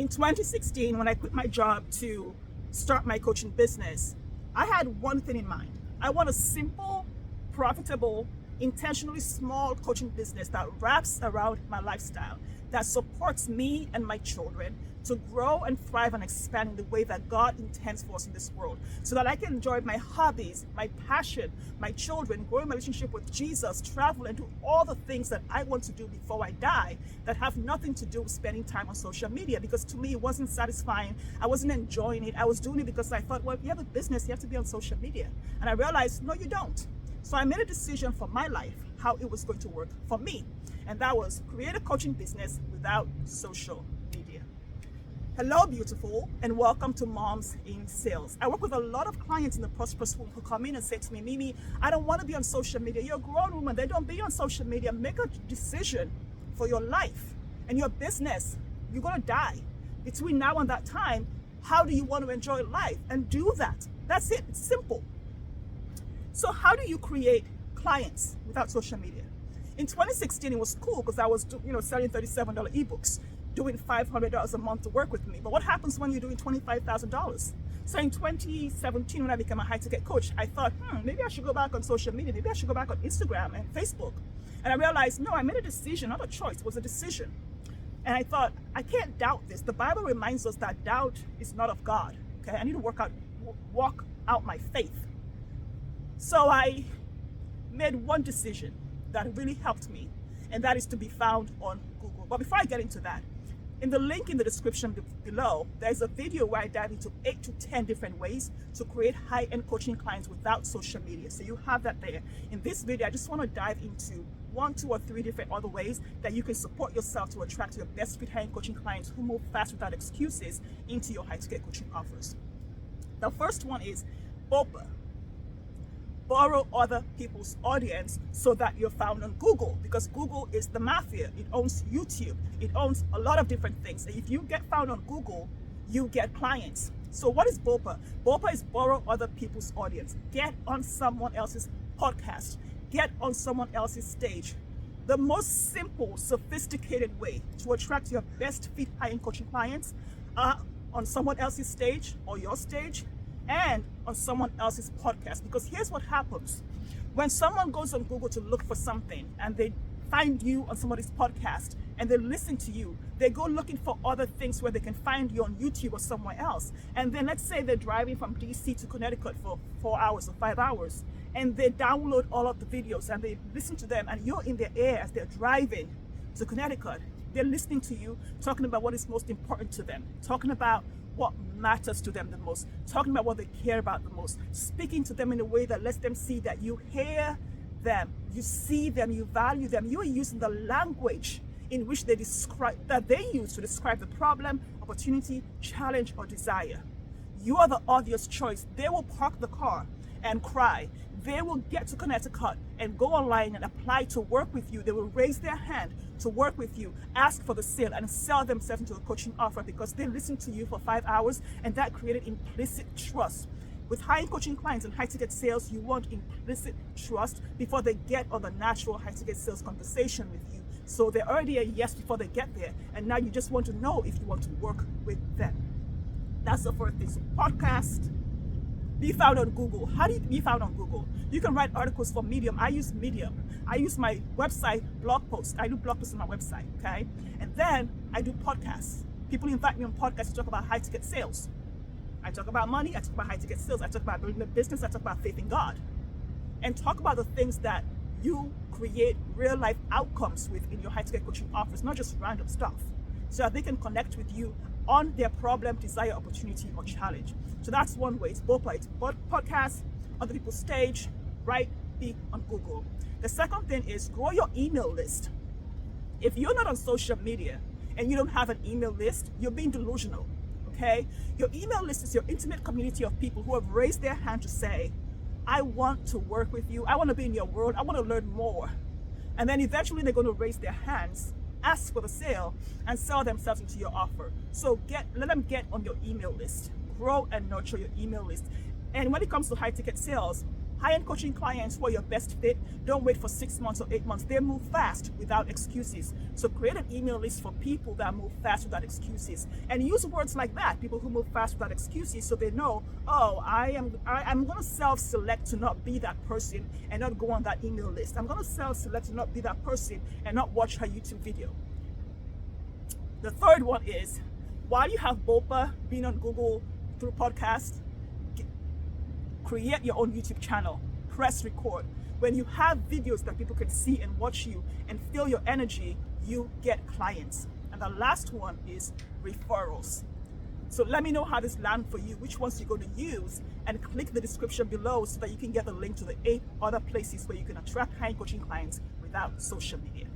In 2016, when I quit my job to start my coaching business, I had one thing in mind. I want a simple, profitable, intentionally small coaching business that wraps around my lifestyle, that supports me and my children to grow and thrive and expand in the way that God intends for us in this world, so that I can enjoy my hobbies, my passion, my children, grow my relationship with Jesus, travel, and do all the things that I want to do before I die that have nothing to do with spending time on social media, because to me it wasn't satisfying. I wasn't enjoying it. I was doing it because I thought, well, if you have a business, you have to be on social media. And I realized, no, you don't. So I made a decision for my life, how it was going to work for me. And that was create a coaching business without social media. Hello, beautiful, and welcome to Moms in Sales. I work with a lot of clients in the prosperous who come in and say to me, Mimi, I don't want to be on social media. You're a grown woman. They don't be on social media. Make a decision for your life and your business. You're going to die. Between now and that time, how do you want to enjoy life? And do that. That's it. It's simple. So how do you create clients without social media? In 2016, it was cool because I was selling $37 ebooks, doing $500 a month to work with me. But what happens when you're doing $25,000? So in 2017, when I became a high-ticket coach, I thought, maybe I should go back on social media. Maybe I should go back on Instagram and Facebook. And I realized, no, I made a decision, not a choice. It was a decision. And I thought, I can't doubt this. The Bible reminds us that doubt is not of God. Okay, I need to walk out my faith. So I made one decision that really helped me, and that is to be found on Google. But before I get into that, in the link in the description below, there's a video where I dive into 8 to 10 different ways to create high-end coaching clients without social media. So you have that there. In this video, I just want to dive into 1, 2, or 3 different other ways that you can support yourself to attract your best fit high-end coaching clients who move fast without excuses into your high-ticket coaching offers. The first one is BOPA. Borrow other people's audience so that you're found on Google, because Google is the mafia. It owns YouTube. It owns a lot of different things. And if you get found on Google, you get clients. So what is BOPA? BOPA is borrow other people's audience. Get on someone else's podcast. Get on someone else's stage. The most simple, sophisticated way to attract your best fit high-end coaching clients are on someone else's stage or your stage, and on someone else's podcast. Because here's what happens. When someone goes on Google to look for something and they find you on somebody's podcast and they listen to you, they go looking for other things where they can find you on YouTube or somewhere else. And then let's say they're driving from DC to Connecticut for 4 hours or 5 hours, and they download all of the videos and they listen to them, and you're in their ear as they're driving to Connecticut. They're listening to you, talking about what is most important to them, talking about what matters to them the most, talking about what they care about the most, speaking to them in a way that lets them see that you hear them, you see them, you value them. You are using the language in which they use to describe the problem, opportunity, challenge, or desire. You are the obvious choice. They will park the car and cry. They will get to Connecticut and go online and apply to work with you. They will raise their hand to work with you, ask for the sale, and sell themselves into a coaching offer because they listened to you for 5 hours, and that created implicit trust. With high-end coaching clients and high-ticket sales, you want implicit trust before they get on the natural high-ticket sales conversation with you. So they're already a yes before they get there, and now you just want to know if you want to work with them. That's the first thing. So podcast. Be found on Google. How do you be found on Google? You can write articles for Medium. I use Medium. I use my website blog posts. I do blog posts on my website, okay? And then I do podcasts. People invite me on podcasts to talk about high-ticket sales. I talk about money. I talk about high-ticket sales. I talk about building a business. I talk about faith in God. And talk about the things that you create real-life outcomes with in your high-ticket coaching offers, not just random stuff, so that they can connect with you on their problem, desire, opportunity, or challenge. So that's one way. It's BOPA. It's podcast, other people's stage, right? Be on Google. The second thing is grow your email list. If you're not on social media and you don't have an email list, you're being delusional, okay? Your email list is your intimate community of people who have raised their hand to say, I want to work with you. I want to be in your world. I want to learn more. And then eventually they're going to raise their hands, ask for the sale, and sell themselves into your offer. So let them get on your email list. Grow and nurture your email list. And when it comes to high ticket sales, High-end coaching clients who are your best fit don't wait for 6 months or 8 months. They move fast without excuses. So create an email list for people that move fast without excuses, and use words like that, people who move fast without excuses, so they know, oh, I'm going to self-select to not be that person and not go on that email list. I'm going to self-select to not be that person and not watch her YouTube video. The third one is, while you have BOPA being on Google through podcast, create your own YouTube channel, press record. When you have videos that people can see and watch you and feel your energy, you get clients. And the last one is referrals. So let me know how this lands for you, which ones you're going to use, and click the description below so that you can get the link to the 8 other places where you can attract high-end coaching clients without social media.